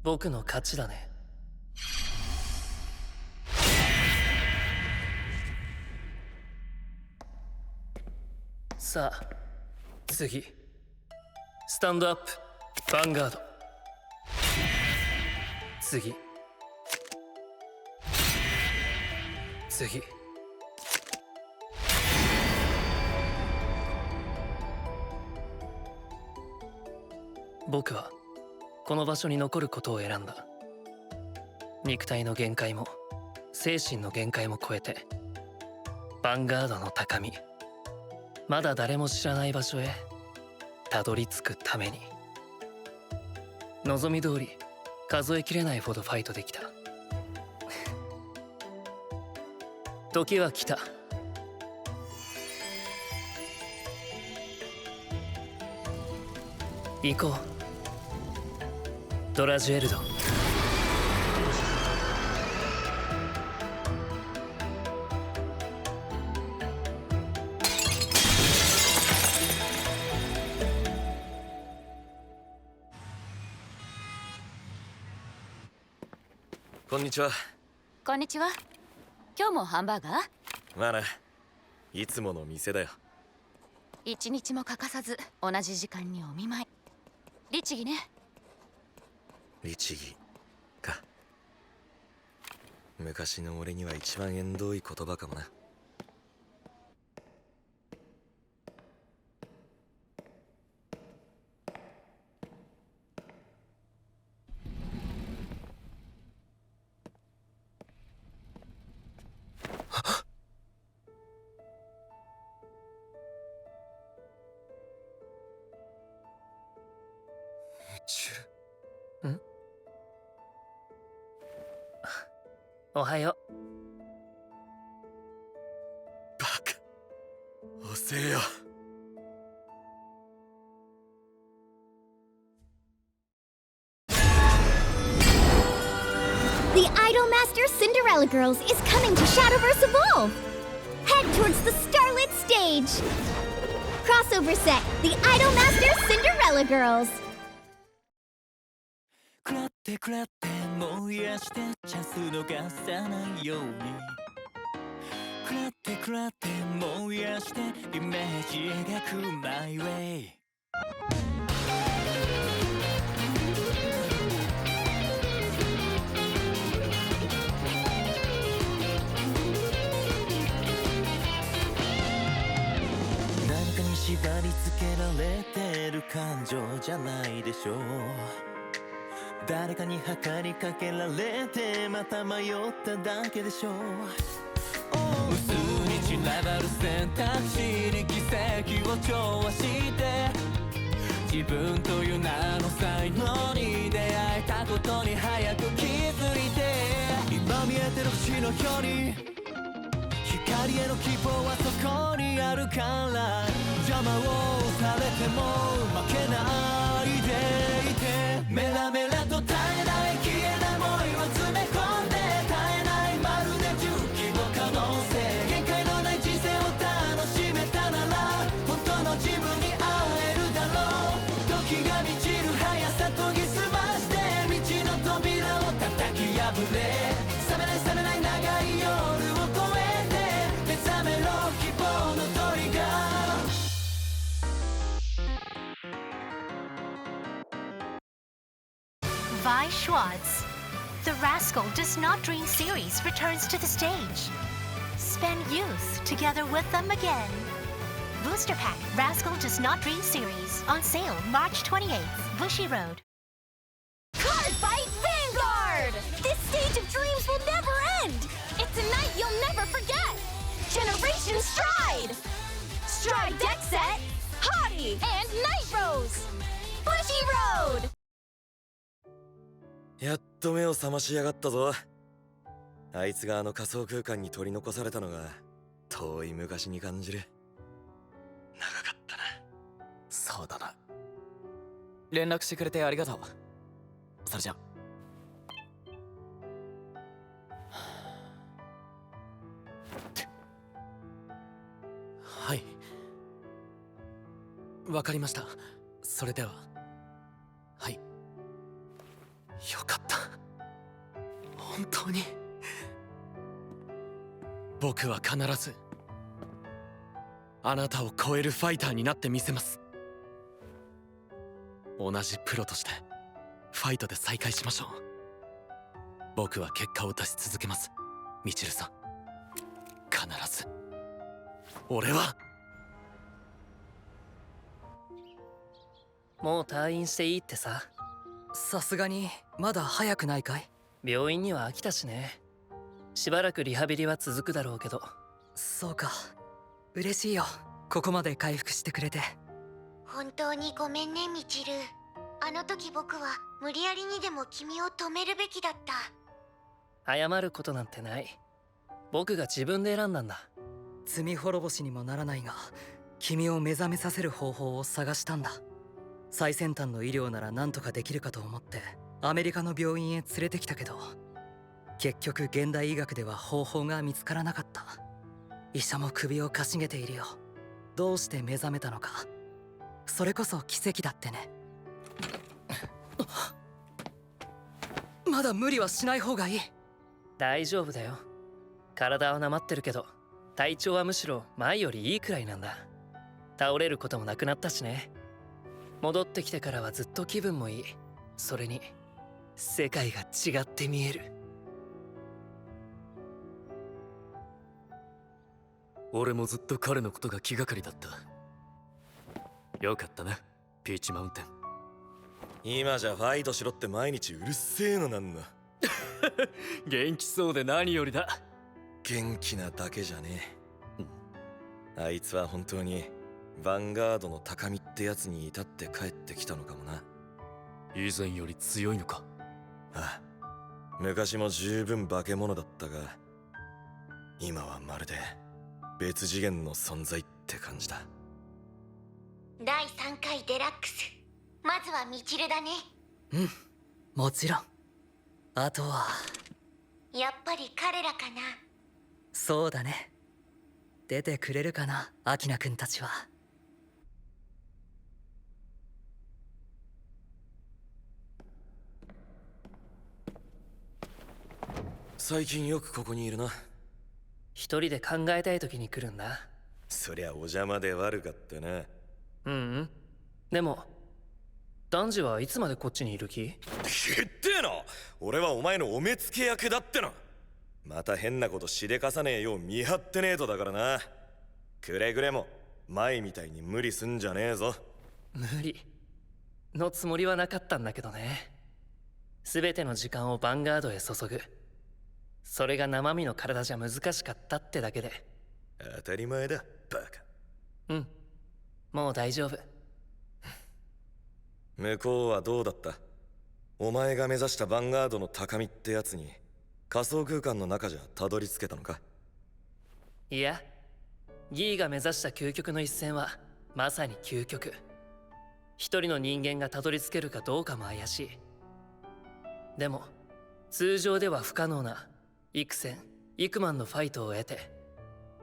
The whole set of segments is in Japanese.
僕の勝ちだね。さあ次、スタンドアップヴァンガード。次僕はこの場所に残ることを選んだ。肉体の限界も精神の限界も超えて、ヴァンガードの高み、まだ誰も知らない場所へたどり着くために。望み通り数えきれないほどファイトできた。時は来た。行こう、ドラジュエルド。こんにちは。こんにちは。今日もハンバーガー？まあな、いつもの店だよ。一日も欠かさず同じ時間にお見舞い。律儀ね。律儀か。昔の俺には一番縁遠い言葉かもな。おはよう。バカ、遅えよ。The Idolmaster Cinderella Girls is coming to Shadowverse Evolve! Head towards the Starlit Stage! Crossover set, The Idolmaster Cinderella Girls! 食らって食らって燃やしてチャンス逃さないように食らって食らって燃やしてイメージ描くマイウェイ何かに縛り付けられてる感情じゃないでしょう誰かに計りかけられてまた迷っただけでしょう無数に散らばる選択肢に奇跡を調和して自分という名の才能に出会えたことに早く気づいて今見えてる星のように光への希望はそこにあるから邪魔をされても負けないでいてメラメラと絶えない消えない想いを詰め込んで絶えないまるで重機の可能性限界のない人生を楽しめたなら本当の自分に会えるだろう時が満ちる速さ研ぎ澄まして道の扉を叩き破れ覚めない覚めない長い夜を越えて目覚めろ希望のトリガーVi Schwartz. The Rascal Does Not Dream series returns to the stage. Spend youth together with them again. Booster Pack Rascal Does Not Dream series on sale March 28th, Bushy Road. Card Fight Vanguard! This stage of dreams will never end! It's a night you'll never forget! Generation Stride! Stride deck set, Hottie, and Night Rose! Bushy Road! やっと目を覚ましやがったぞ。あいつがあの仮想空間に取り残されたのが遠い昔に感じる。長かったな。そうだな連絡してくれてありがとうそれじゃはいわかりましたそれでははいよかった。本当に。僕は必ずあなたを超えるファイターになってみせます。同じプロとしてファイトで再会しましょう。僕は結果を出し続けます、ミチルさん。必ず。俺は。もう退院していいってさ。さすがにまだ早くないかい？病院には飽きたしね。しばらくリハビリは続くだろうけど。そうか、嬉しいよ、ここまで回復してくれて。本当にごめんね、ミチル。あの時僕は無理やりにでも君を止めるべきだった。謝ることなんてない。僕が自分で選んだんだ。罪滅ぼしにもならないが、君を目覚めさせる方法を探したんだ。最先端の医療なら何とかできるかと思ってアメリカの病院へ連れてきたけど、結局現代医学では方法が見つからなかった。医者も首をかしげているよ。どうして目覚めたのか、それこそ奇跡だってね。まだ無理はしない方がいい。大丈夫だよ。体はなまってるけど体調はむしろ前よりいいくらいなんだ。倒れることもなくなったしね。戻ってきてからはずっと気分もいい。それに世界が違って見える。俺もずっと彼のことが気がかりだった。よかったな、ピーチマウンテン。今じゃファイトしろって毎日うるせえのなんの。元気そうで何よりだ。元気なだけじゃねえ。あいつは本当にヴァンガードの高みってやつに至って帰ってきたのかもな。以前より強いのか？ああ、昔も十分化け物だったが、今はまるで別次元の存在って感じだ。第3回デラックス、まずはミチルだね。うん、もちろん。あとはやっぱり彼らかな。そうだね。出てくれるかな、アキナ君たちは。最近よくここにいるな。一人で考えたい時に来るんだ。そりゃお邪魔で悪かったな。でもダンジはいつまでこっちにいる気？言ってえの。俺はお前のお目付け役だっての。また変なことしでかさねえよう見張ってねえとだからな。くれぐれも前みたいに無理すんじゃねえぞ。無理のつもりはなかったんだけどね。全ての時間をヴァンガードへ注ぐ。それが生身の体じゃ難しかったってだけで。当たり前だ、バカ。もう大丈夫。向こうはどうだった？お前が目指したヴァンガードの高みってやつに仮想空間の中じゃたどり着けたのか？いや、ギーが目指した究極の一戦はまさに究極。一人の人間がたどり着けるかどうかも怪しい。でも通常では不可能な幾千幾万のファイトを得て、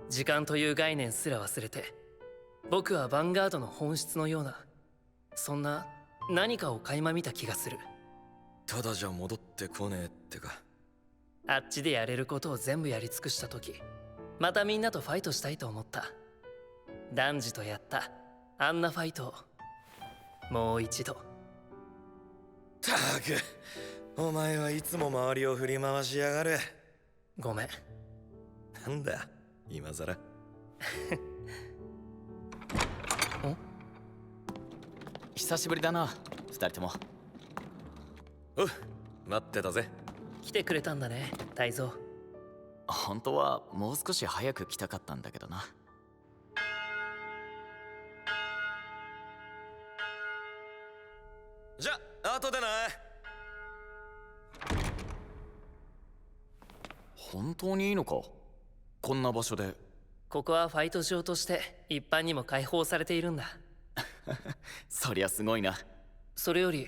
時間という概念すら忘れて、僕はヴァンガードの本質のような、そんな何かを垣間見た気がする。ただじゃ戻ってこねえってか。あっちでやれることを全部やり尽くした時、またみんなとファイトしたいと思った。ダンジとやったあんなファイトをもう一度。たく、お前はいつも周りを振り回しやがる。ごめん。なんだ今さら。久しぶりだな、二人とも。おう、待ってたぜ。来てくれたんだね、大蔵。本当はもう少し早く来たかったんだけどな。じゃあ後でな。本当にいいのか、こんな場所で。ここはファイト場として一般にも開放されているんだ。そりゃすごいな。それより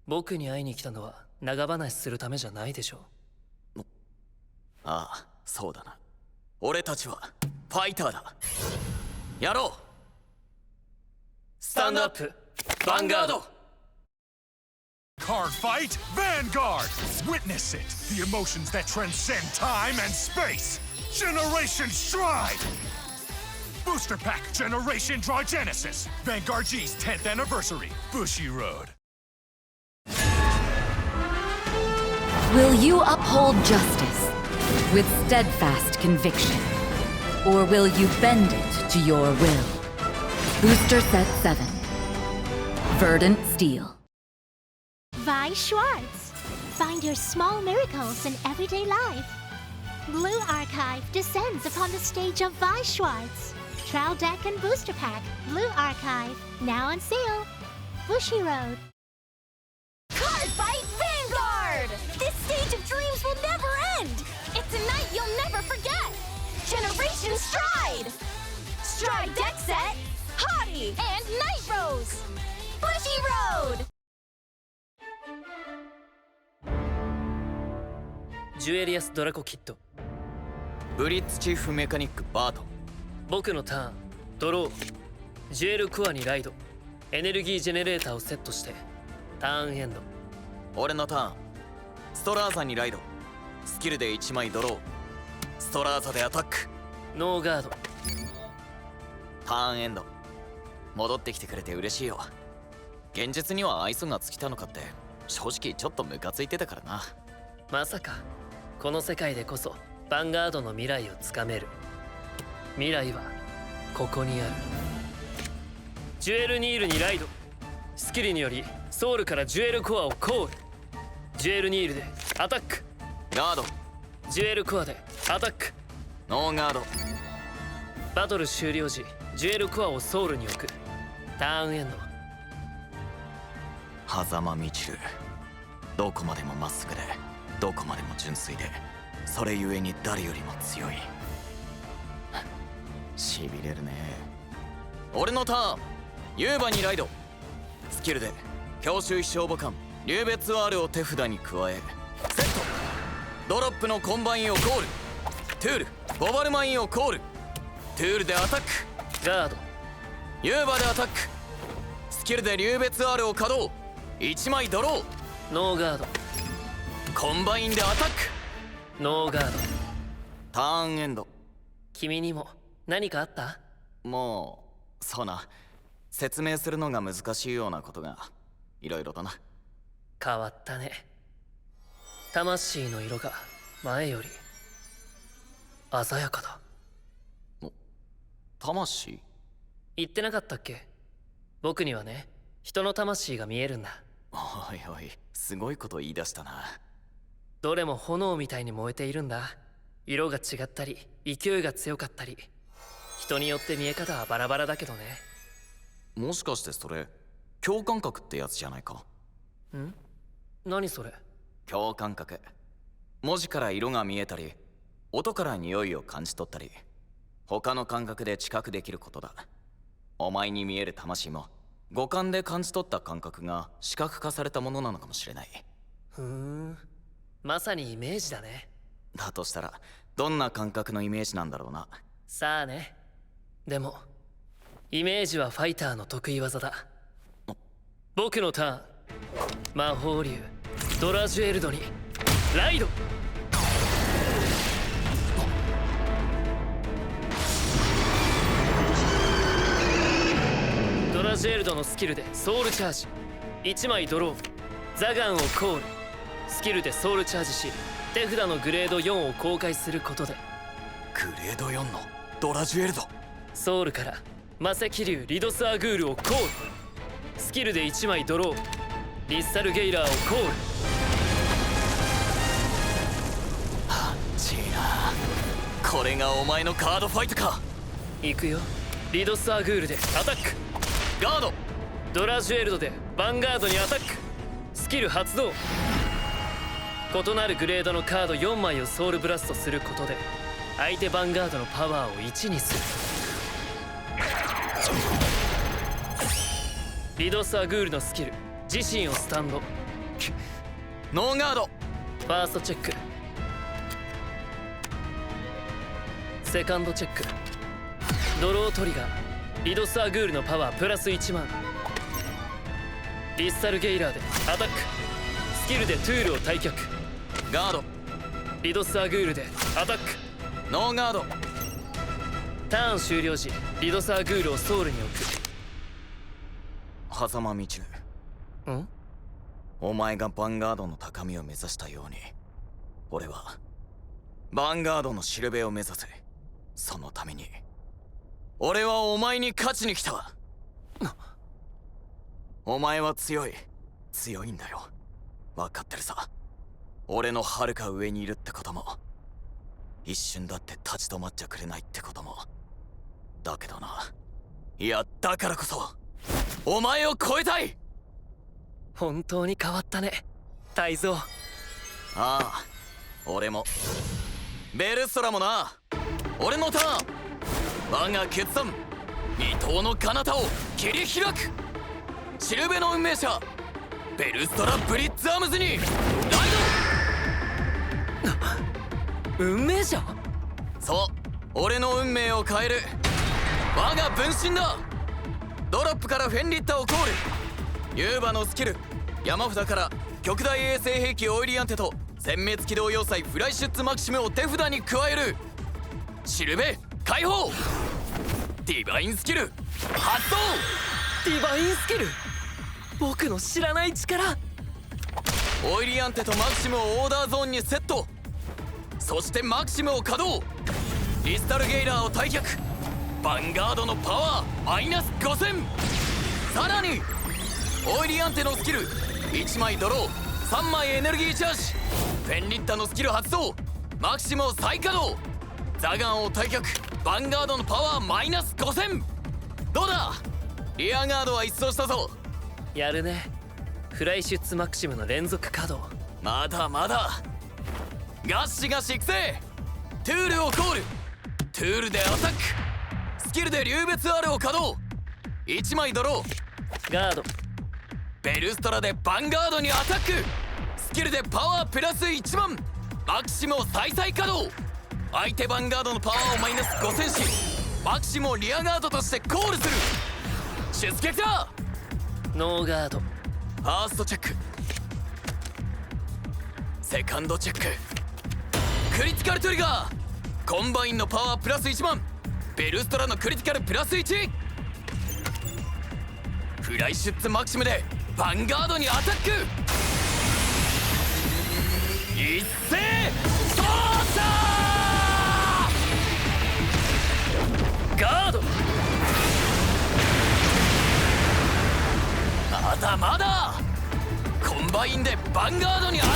僕に会いに来たのは長話するためじゃないでしょ。ああ、そうだな。俺たちはファイターだ。やろう。スタンドアップヴァンガード。Card fight, Vanguard! Witness it! The emotions that transcend time and space! Generation Stride! Booster Pack Generation Draw Genesis! Vanguard G's 10th anniversary, Bushiroad. Will you uphold justice with steadfast conviction? Or will you bend it to your will? Booster Set 7. Verdant Steel. Vi Schwartz. Find your small miracles in everyday life. Blue Archive descends upon the stage of Vi Schwartz. Trial Deck and Booster Pack Blue Archive now on sale. Bushiroad. Card Fight Vanguard! This stage of dreams will never end! It's a night you'll never forget! Generation Stride! Stride Deck Set, Hottie, and Night Rose! Bushiroad! ジュエリアス・ドラコキッド。ブリッツチーフメカニックバート。僕のターン、ドロー。ジュエルコアにライド。エネルギージェネレーターをセットしてターンエンド。俺のターン、ストラーザにライド。スキルで1枚ドロー。ストラーザでアタック。ノーガード。ターンエンド。戻ってきてくれて嬉しいよ。現実には愛想が尽きたのかって正直ちょっとムカついてたからな。まさかこの世界でこそヴァンガードの未来をつかめる。未来はここにある。ジュエルニールにライド。スキルによりソウルからジュエルコアをコール。ジュエルニールでアタック。ガード。ジュエルコアでアタック。ノーガード。バトル終了時ジュエルコアをソウルに置く。ターンエンド。狭間みちる。どこまでもまっすぐでどこまでも純粋で、それゆえに誰よりも強い。しびれるね。俺のターン、ユーバにライド。スキルで強襲飛翔母艦竜別ワールを手札に加えセット。ドロップのコンバインをコール。トゥールボバルマインをコール。トゥールでアタック。ガード。ユーバでアタック。スキルで竜別ワールを稼働。1枚ドロー。ノーガード。コンバインでアタック。ノーガード。ターンエンド。君にも何かあった？もうそうな、説明するのが難しいようなことがいろいろとな。変わったね。魂の色が前より鮮やかだ。魂？言ってなかったっけ？僕にはね、人の魂が見えるんだ。おいおい、すごいこと言い出したな。どれも炎みたいに燃えているんだ。色が違ったり勢いが強かったり、人によって見え方はバラバラだけどね。もしかしてそれ共感覚ってやつじゃないか？ん？何それ？共感覚。文字から色が見えたり、音から匂いを感じ取ったり、他の感覚で知覚できることだ。お前に見える魂も五感で感じ取った感覚が視覚化されたものなのかもしれない。まさにイメージだね。だとしたらどんな感覚のイメージなんだろうな。さあね。でもイメージはファイターの得意技だ。僕のターン、魔法竜ドラジュエルドにライド。ドラジュエルドのスキルでソウルチャージ。1枚ドロー。ザガンをコール。スキルでソウルチャージし、手札のグレード4を公開することで。グレード4のドラジュエルド。ソウルから魔石竜リドスアグールをコール。スキルで1枚ドロー。リッサルゲイラーをコール。はっちーな。これがお前のカードファイトか。行くよ。リドスアグールでアタック。ガード。ドラジュエルドでヴァンガードにアタック。スキル発動。異なるグレードのカード4枚をソウルブラストすることで相手ヴァンガードのパワーを1にする。リドスアグールのスキル自身をスタンド。ノーガード。ファーストチェック。セカンドチェック。ドロートリガー。リドスアグールのパワープラス1万。ディスタルゲイラーでアタック。スキルでトゥールを退却。ガード。リドスアグールでアタック。ノーガード。ターン終了時リドスアグールをソウルに置く。狭間みちる。ん？お前がヴァンガードの高みを目指したように、俺はヴァンガードのしるべを目指せ。そのために俺はお前に勝ちに来た。お前は強いんだよ。分かってるさ。俺の遥か上にいるってことも、一瞬だって立ち止まっちゃくれないってことも。だけどな、いやだからこそお前を超えたい。本当に変わったね、泰造。ああ、俺もベルストラもな。俺のターン。我が決断、二頭の彼方を切り開く。しるべの運命者ベルストラブリッツアームズにライド。運命者？そう、俺の運命を変える我が分身だ。ドロップからフェンリッタをコール。ユーバのスキル、山札から極大衛星兵器オイリアンテと殲滅機動要塞フライシュッツマキシムを手札に加える。しるべ解放。ディバインスキル発動。ディバインスキル？僕の知らない力。オイリアンテとマキシムをオーダーゾーンにセット。そしてマキシムを稼働。リスタルゲイラーを退却。ヴァンガードのパワーマイナス5000。さらにオイリアンテのスキル、1枚ドロー3枚エネルギーチャージ。フェンリッタのスキル発動。マキシムを再稼働。ザガンを退却。ヴァンガードのパワーマイナス5000。どうだ、リアガードは一掃したぞ。やるね、フライシュッツマキシムの連続稼働。まだまだ。ガッシが育成。トゥールをコール。トゥールでアタック。スキルで流別 R を稼働。1枚ドロー。ガード。ベルストラでヴァンガードにアタック。スキルでパワープラス1万。マキシムを再々稼働。相手ヴァンガードのパワーをマイナス5000し、マキシムをリアガードとしてコールする。出撃だ。ノーガード。ファーストチェック、セカンドチェック、クリティカルトリガー。コンバインのパワープラス1万。ベルストラのクリティカルプラス1。フライシュッツマキシムでヴァンガードにアタック。一斉操作。ガード。まだまだ。コンバインでヴァンガードにアタッ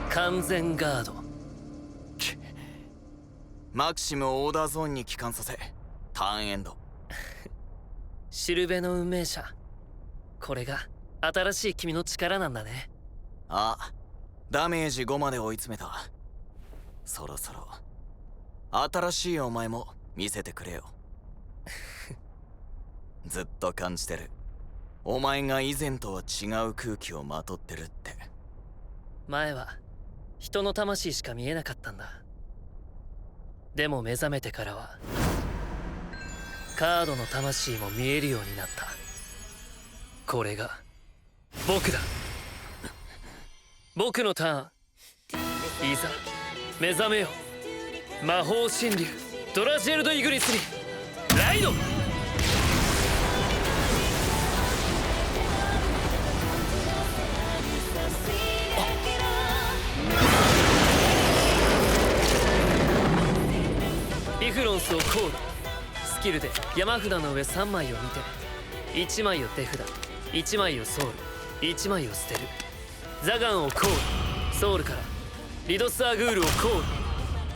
ク。完全ガード。マキシムをオーダーゾーンに帰還させ、ターンエンド。しるべの運命者、これが新しい君の力なんだね。ああ、ダメージ5まで追い詰めた。そろそろ新しいお前も見せてくれよ。ずっと感じてる。お前が以前とは違う空気をまとってるって。前は人の魂しか見えなかったんだ。でも目覚めてからはカードの魂も見えるようになった。これが僕だ。僕のターン。いざ目覚めよ。魔法神竜ドラジェルド・イグニスにライド。リフロンスをコール。スキルで山札の上3枚を見て、1枚を手札、1枚をソウル、1枚を捨てる。ザガンをコール。ソウルからリドスアグールをコール。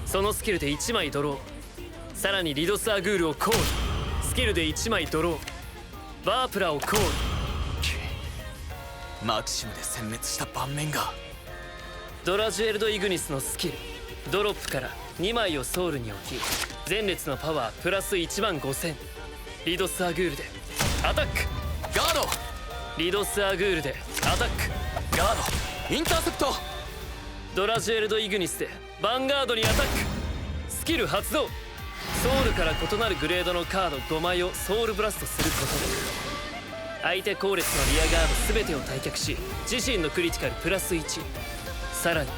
そのスキルで1枚ドロー。さらにリドスアグールをコール。スキルで1枚ドロー。バープラをコール。マキシムで殲滅した盤面が。ドラジュエルド・イグニスのスキル、ドロップから2枚をソウルに置き、前列のパワープラス1万5000。リドスアグールでアタック。ガード。リドスアグールでアタック。ガード。インターセプト。ドラジュエルド・イグニスでヴァンガードにアタック。スキル発動。ソウルから異なるグレードのカード5枚をソウルブラストすることで相手後列のリアガード全てを退却し自身のクリティカルプラス1、さらに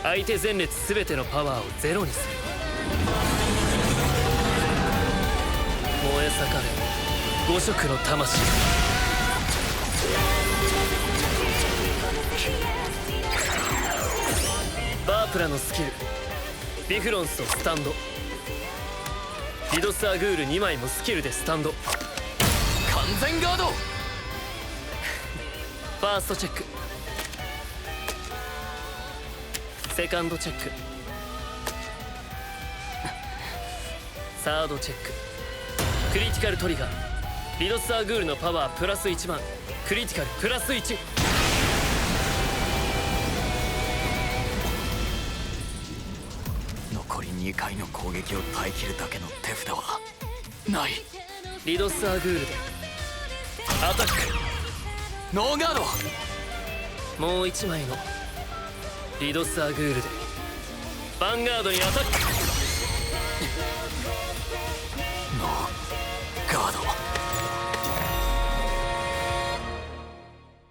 相手前列全てのパワーをゼロにする。燃え盛れ5色の魂。バープラのスキルビフロンスとスタンド。リドス・アグール2枚もスキルでスタンド。完全ガード。ファーストチェック、セカンドチェック、サードチェック。クリティカルトリガーリドス・アグールのパワープラス1万、クリティカルプラス1。残り2回の攻撃を耐え切るだけの手札はない。リドス・アグールでアタック。ノーガード。もう1枚のリドス・アグールでヴァンガードにアタック。ノーガード。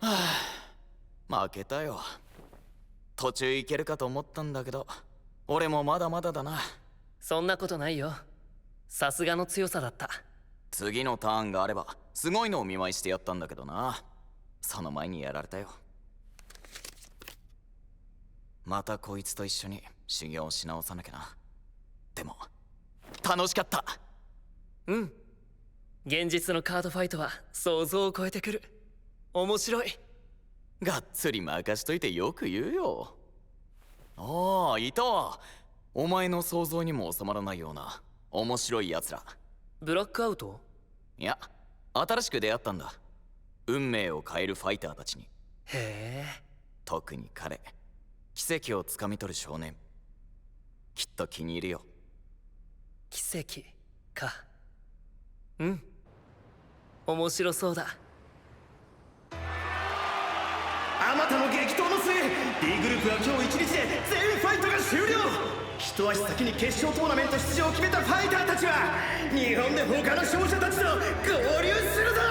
はあ、負けたよ。途中いけるかと思ったんだけど俺もまだまだだな。そんなことないよ、さすがの強さだった。次のターンがあればすごいのを見舞いしてやったんだけどな。その前にやられたよ。またこいつと一緒に修行し直さなきゃな。でも楽しかった。うん、現実のカードファイトは想像を超えてくる。面白い。がっつり任しといてよく言うよ。ああ、いたわ。お前の想像にも収まらないような面白いやつら。ブラックアウト？いや、新しく出会ったんだ。運命を変えるファイターたちに。へえ。特に彼、奇跡をつかみ取る少年、きっと気に入るよ。奇跡か。うん、面白そうだ。あまたの激闘の末 D グループは今日一日で全ファイトが終了。一足先に決勝トーナメント出場を決めたファイターたちは日本で他の勝者たちと合流するぞ。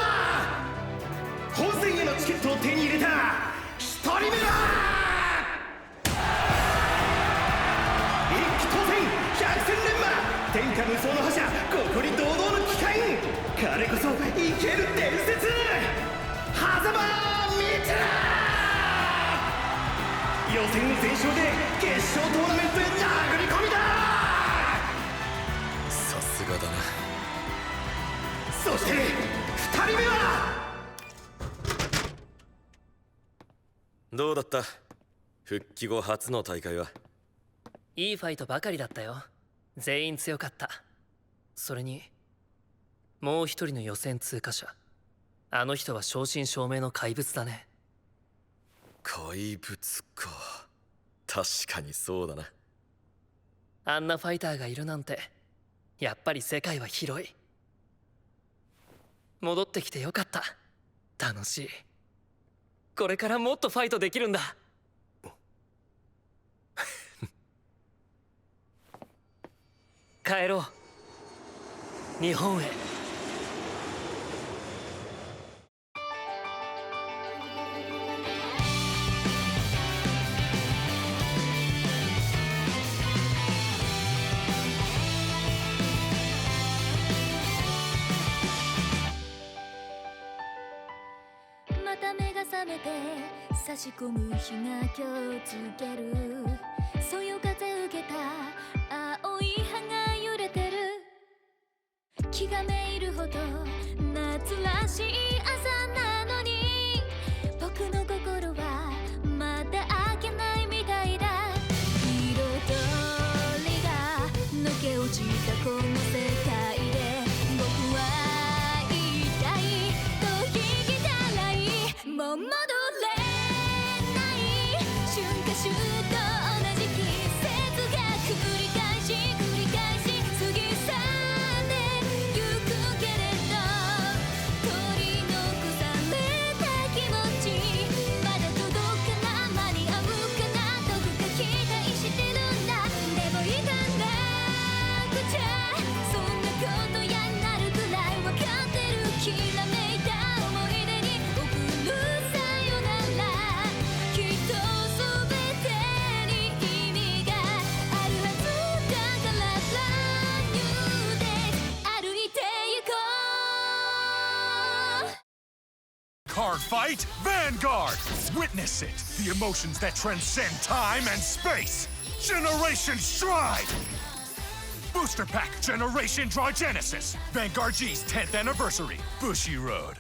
本戦へのチケットを手に入れた一人目は一気当選百戦錬磨天下無双の覇者、誇り堂々の機関、彼こそ生ける伝説、狭間みちる。予選全勝で決勝トーナメントへ殴り込みだ。さすがだな。そして2人目はどうだった？復帰後初の大会は。いいファイトばかりだったよ。全員強かった。それにもう一人の予選通過者、あの人は正真正銘の怪物だね。怪物か。確かにそうだな。あんなファイターがいるなんて、やっぱり世界は広い。戻ってきてよかった。楽しい。これからもっとファイトできるんだ。帰ろう、日本へ。また目が覚めて差し込む日が今日つける。そよ風受けた青い葉が揺れてる。気がめいるほど夏らしい朝なのに、僕の心はまだ開けないみたいだ。彩りが抜け落ちたこの世界で、僕は一体どう生きたらいい。もう戻れない瞬間瞬と同じ季節が繰り返し繰り返し過ぎ去ってゆくけれど、取り Card Fight Vanguard! Witness it! The emotions that transcend time and space! Generation Stride! Booster Pack Generation Draw Genesis! Vanguard G's 10th anniversary! Bushi Road.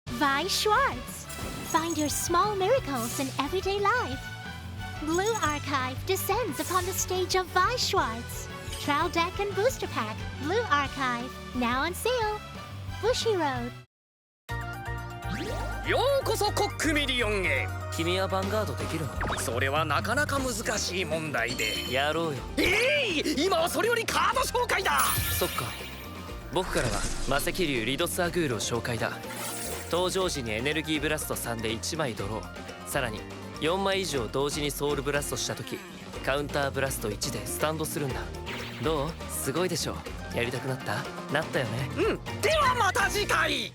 Vi Schwartz. Find your small miracles in everyday life. Blue Archive descends upon the stage of Vi Schwartz. Trial Deck and Booster Pack Blue Archive. Now on sale. Bushi Road. ようこそコックミリオンへ。君はヴァンガードできるの？それはなかなか難しい問題で。やろうよ。今はそれよりカード紹介だ。そっか。僕からは魔石竜リドスアグールを紹介だ。登場時にエネルギーブラスト3で1枚ドロー、さらに4枚以上同時にソウルブラストした時カウンターブラスト1でスタンドするんだ。どう？すごいでしょ。やりたくなった？なったよね。ではまた次回。